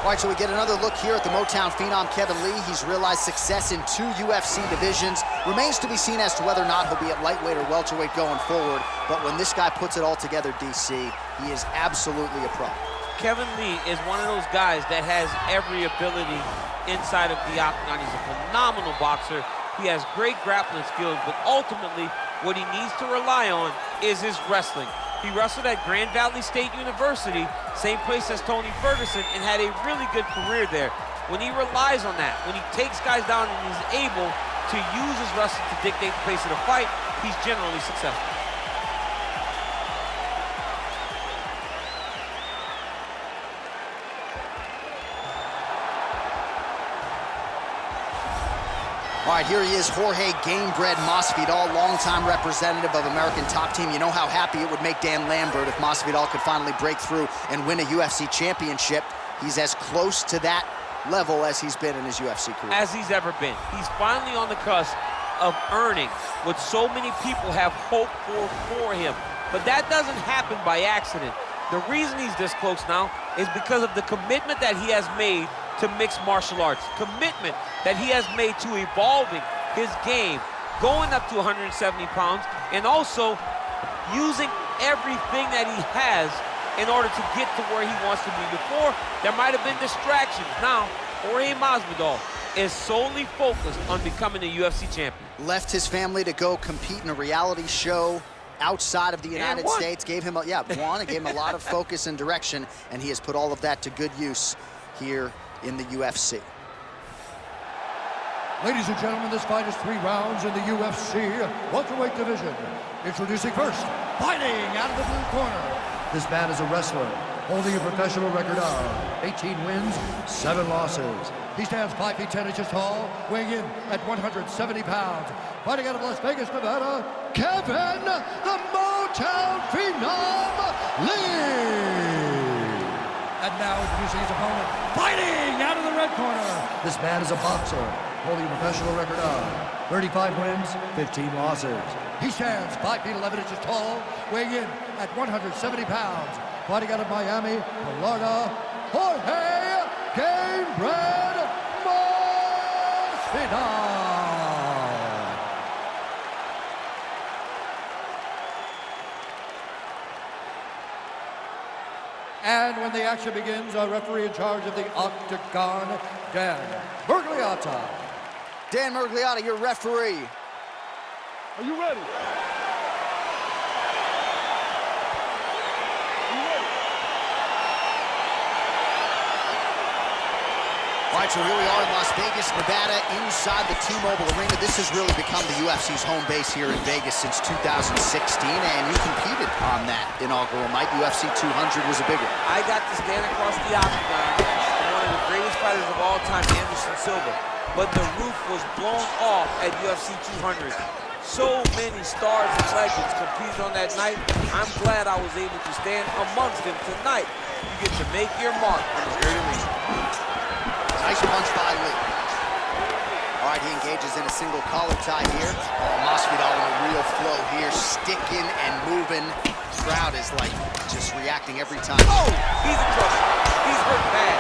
All right, so we get another look here at the Motown phenom Kevin Lee. He's realized success in 2 UFC divisions. Remains to be seen as to whether or not he'll be at lightweight or welterweight going forward. But when this guy puts it all together, DC, he is absolutely a pro. Kevin Lee is one of those guys that has every ability inside of the octagon. He's a phenomenal boxer. He has great grappling skills, but ultimately, what he needs to rely on is his wrestling. He wrestled at Grand Valley State University, same place as Tony Ferguson, and had a really good career there. When he relies on that, when he takes guys down and is able to use his wrestling to dictate the pace of the fight, he's generally successful. All right, here he is, Jorge Gamebred Masvidal, longtime representative of American Top Team. You know how happy it would make Dan Lambert if Masvidal could finally break through and win a UFC championship. He's as close to that level as he's been in his UFC career. As he's ever been. He's finally on the cusp of earning what so many people have hoped for him. But that doesn't happen by accident. The reason he's this close now is because of the commitment that he has made to mixed martial arts, commitment that he has made to evolving his game, going up to 170 pounds, and also using everything that he has in order to get to where he wants to be. Before, there might have been distractions. Now, Jorge Masvidal is solely focused on becoming a UFC champion. Left his family to go compete in a reality show outside of the United States, gave him a lot of focus and direction, and he has put all of that to good use here in the UFC. Ladies and gentlemen, this fight is 3 rounds in the UFC welterweight division. Introducing first, fighting out of the blue corner. This man is a wrestler, holding a professional record of 18 wins, 7 losses. He stands 5 feet 10 inches tall, weighing in at 170 pounds. Fighting out of Las Vegas, Nevada, Kevin, the Motown phenom, Lee. And now introducing his opponent, fighting out of the red corner. This man is a boxer, holding a professional record of 35 wins, 15 losses. He stands 5 feet 11 inches tall, weighing in at 170 pounds. Fighting out of Miami, Florida, Jorge Gamebred Masvidal. And when the action begins, our referee in charge of the octagon, Dan Miragliotta. Dan Miragliotta, your referee. Are you ready? All right, so here we are in Las Vegas, Nevada, inside the T-Mobile Arena. This has really become the UFC's home base here in Vegas since 2016, and you competed on that inaugural night. UFC 200 was a big one. I got to stand across the octagon from one of the greatest fighters of all time, Anderson Silva. But the roof was blown off at UFC 200. So many stars and legends competed on that night. I'm glad I was able to stand amongst them tonight. You get to make your mark on the great arena. Nice punch by Lee. All right, he engages in a single collar tie here. Masvidal in a real flow here, sticking and moving. Crowd is like just reacting every time. Oh, he's in trouble. He's hurt bad.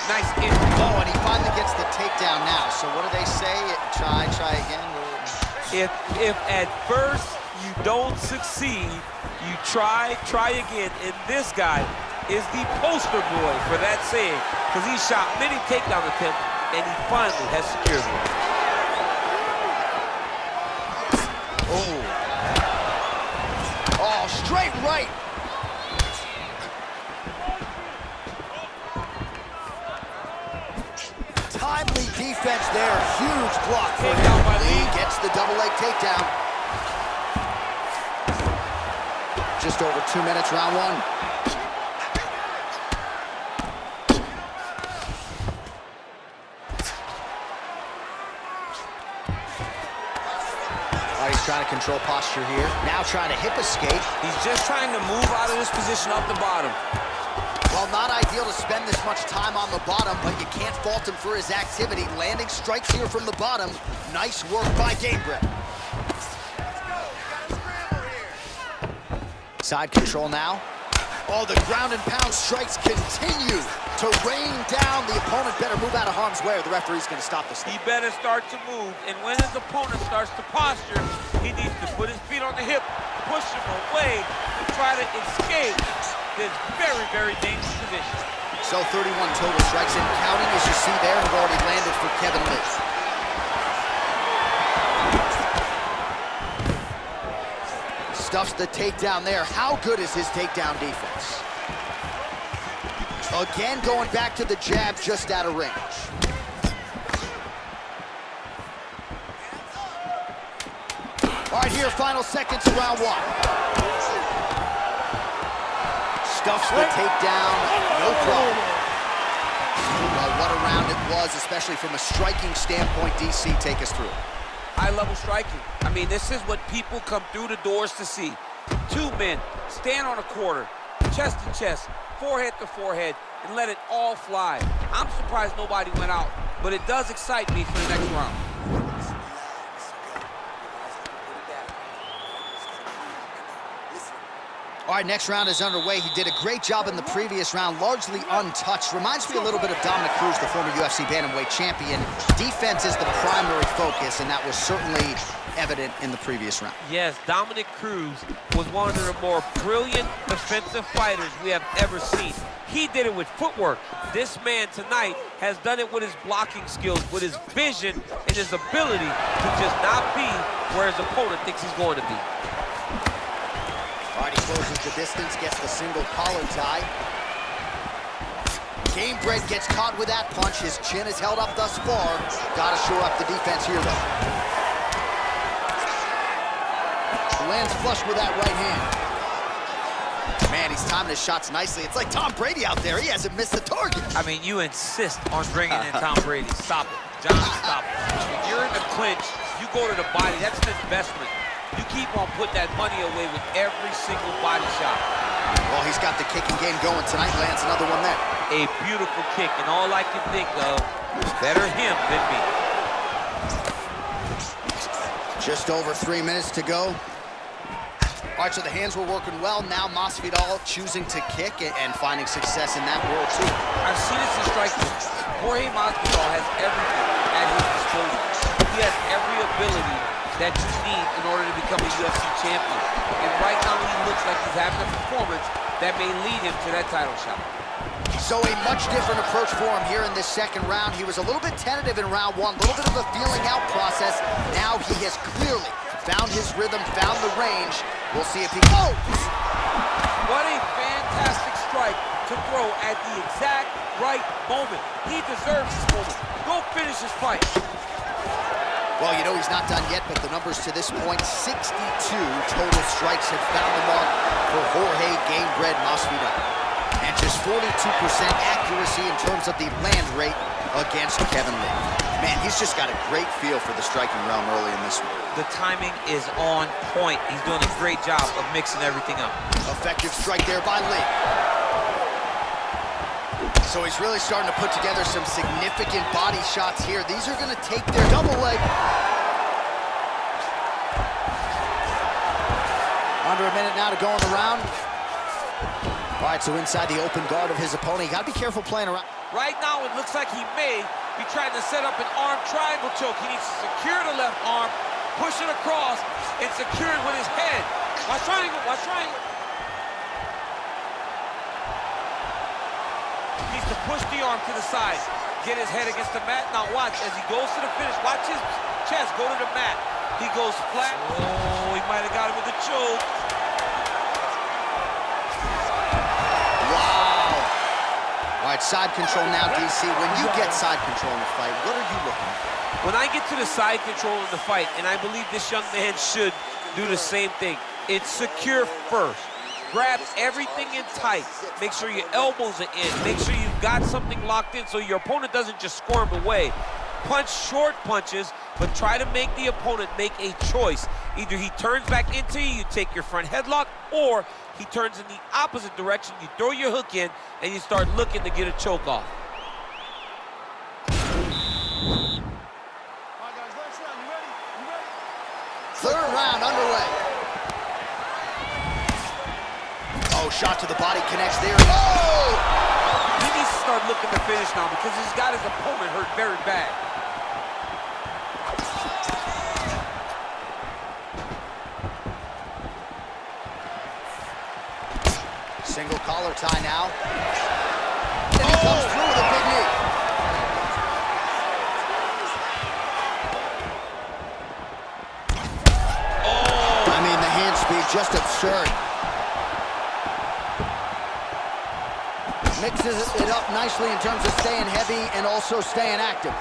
Nice injury. Oh, and he finally gets the takedown now. So what do they say? Try again? If at first you don't succeed, you try again. And this guy is the poster boy for that saying, because he shot many takedown attempts, and he finally has secured one. Oh, straight right. Timely defense there. Huge block for him. Lee gets the double leg takedown. Just over 2 minutes, round 1. trying to control posture here. Now trying to hip escape. He's just trying to move out of this position up the bottom. Well, not ideal to spend this much time on the bottom, but you can't fault him for his activity. Landing strikes here from the bottom. Nice work by Gamebred. Side control now. Oh, the ground and pound strikes continue to rain down. The opponent better move out of harm's way or the referee's going to stop this thing. He better start to move, and when his opponent starts to posture, he needs to put his feet on the hip, push him away, and try to escape this very, very dangerous position. So 31 total strikes and counting, as you see there, have already landed for Kevin Lee. Stuffs the takedown there. How good is his takedown defense? Again, going back to the jab, just out of range. All right, here, final seconds of round one. Stuffs the takedown, no problem. Well, what a round it was, especially from a striking standpoint. DC, take us through. High-level striking. I mean, this is what people come through the doors to see. Two men stand on a quarter, chest to chest, forehead to forehead, and let it all fly. I'm surprised nobody went out, but it does excite me for the next round. All right, next round is underway. He did a great job in the previous round, largely untouched. Reminds me a little bit of Dominic Cruz, the former UFC bantamweight champion. Defense is the primary focus, and that was certainly evident in the previous round. Yes, Dominic Cruz was one of the more brilliant defensive fighters we have ever seen. He did it with footwork. This man tonight has done it with his blocking skills, with his vision, and his ability to just not be where his opponent thinks he's going to be. All right, he closes the distance, gets the single collar tie. Gamebred gets caught with that punch. His chin is held up thus far. Got to shore up the defense here, though. Lands flush with that right hand. Man, he's timing his shots nicely. It's like Tom Brady out there. He hasn't missed the target. I mean, you insist on bringing in Tom Brady. Stop it. John, stop it. When you're in the clinch, you go to the body. That's an investment. You keep on putting that money away with every single body shot. Well, he's got the kicking game going tonight. Lands another one there. A beautiful kick, and all I can think of is better him than me. Just over 3 minutes to go. All right, so the hands were working well. Now Masvidal choosing to kick and finding success in that world, too. I've seen this in striking. Хорхе Masvidal has everything at his disposal. He has every ability that you need in order to become a UFC champion. And right now he looks like he's having a performance that may lead him to that title shot. So a much different approach for him here in this second round. He was a little bit tentative in round one, a little bit of a feeling out process. Now he has clearly found his rhythm, found the range. We'll see if he goes. What a fantastic strike to throw at the exact right moment. He deserves this moment. Go finish his fight. Well, you know he's not done yet, but the numbers to this point, 62 total strikes have found the mark for Jorge Gamebred Masvidal. And just 42% accuracy in terms of the land rate against Kevin Lee. Man, he's just got a great feel for the striking realm early in this one. The timing is on point. He's doing a great job of mixing everything up. Effective strike there by Lee. So he's really starting to put together some significant body shots here. These are going to take their double leg. Under a minute now to go in the round. All right, so inside the open guard of his opponent. You got to be careful playing around. Right now, it looks like he may be trying to set up an arm triangle choke. He needs to secure the left arm, push it across, and secure it with his head. Watch triangle, watch triangle. He needs to push the arm to the side, get his head against the mat. Now watch, as he goes to the finish, watch his chest go to the mat. He goes flat. Oh, he might have got him with the choke. Wow. All right, side control now, DC. When you get side control in the fight, what are you looking for? When I get to the side control in the fight, and I believe this young man should do the same thing, it's secure first. Grab everything in tight. Make sure your elbows are in. Make sure you've got something locked in so your opponent doesn't just squirm away. Punch short punches, but try to make the opponent make a choice. Either he turns back into you, you take your front headlock, or he turns in the opposite direction, you throw your hook in, and you start looking to get a choke off. Third round underway. Oh, shot to the body connects there. Oh! He needs to start looking to finish now because he's got his opponent hurt very bad. Single collar tie now. And he comes through with a big knee. Oh! I mean, the hand speed, just absurd. Mixes it up nicely in terms of staying heavy and also staying active.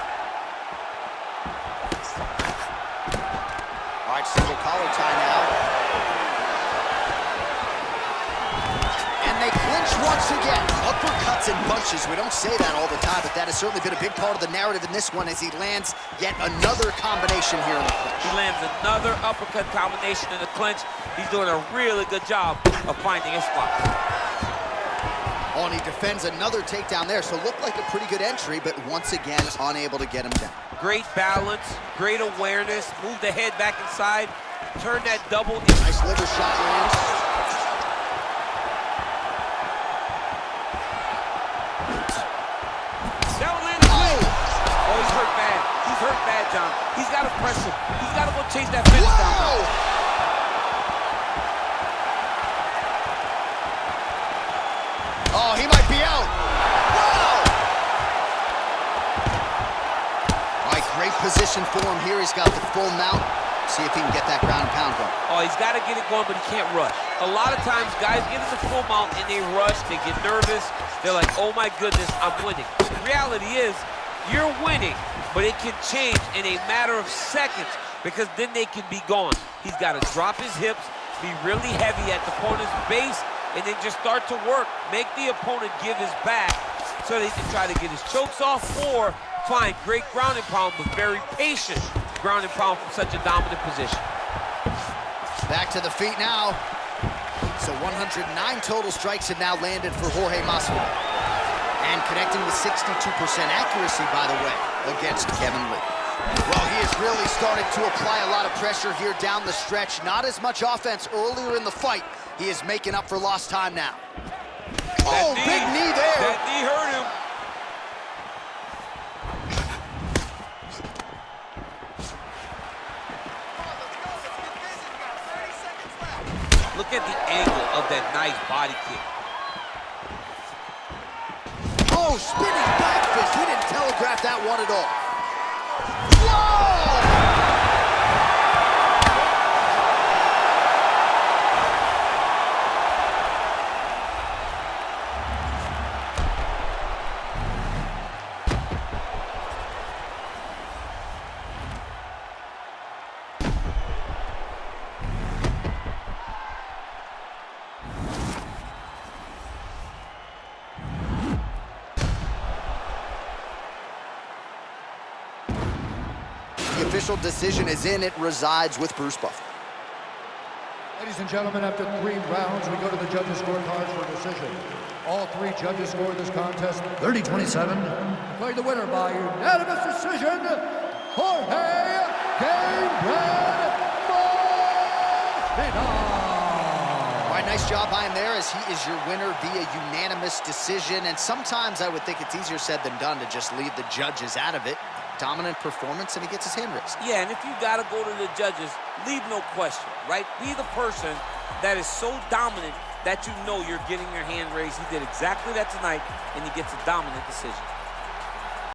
All right, single collar tie now. And they clinch once again. Uppercuts and bunches. We don't say that all the time, but that has certainly been a big part of the narrative in this one as he lands yet another combination here in the clinch. He lands another uppercut combination in the clinch. He's doing a really good job of finding his spot. Oh, and he defends another takedown there, so looked like a pretty good entry, but once again, unable to get him down. Great balance, great awareness, move the head back inside, turn that double. Nice liver shot lands. That one landed clean. Oh, he's hurt bad. He's hurt bad, John. He's got to press him. He's got to go chase that finish down. Oh, he might be out. Wow! All right, great position for him here. He's got the full mount. See if he can get that ground and pound going. Oh, he's got to get it going, but he can't rush. A lot of times, guys get in the full mount and they rush. They get nervous. They're like, oh my goodness, I'm winning. The reality is, you're winning, but it can change in a matter of seconds because then they can be gone. He's got to drop his hips, be really heavy at the opponent's base, and then just start to work. Make the opponent give his back so they can try to get his chokes off or find great ground and pound, but very patient ground and pound from such a dominant position. Back to the feet now. So 109 total strikes have now landed for Хорхе Масвидал. And connecting with 62% accuracy, by the way, against Kevin Lee. Well, he has really started to apply a lot of pressure here down the stretch. Not as much offense earlier in the fight. He is making up for lost time now. Oh, big knee there. That knee hurt him. Look at the angle of that nice body kick. Oh, spinning back fist. He didn't telegraph that one at all. Whoa! The official decision is in. It resides with Bruce Buffer. Ladies and gentlemen, after 3 rounds, we go to the judges' scorecards for decision. All 3 judges scored this contest 30-27. Declared the winner by unanimous decision, Хорхе Masvidal. All right, nice job by him there as he is your winner via unanimous decision. And sometimes I would think it's easier said than done to just leave the judges out of it. Dominant performance, and he gets his hand raised. Yeah, and if you got to go to the judges, leave no question, right? Be the person that is so dominant that you know you're getting your hand raised. He did exactly that tonight, and he gets a dominant decision.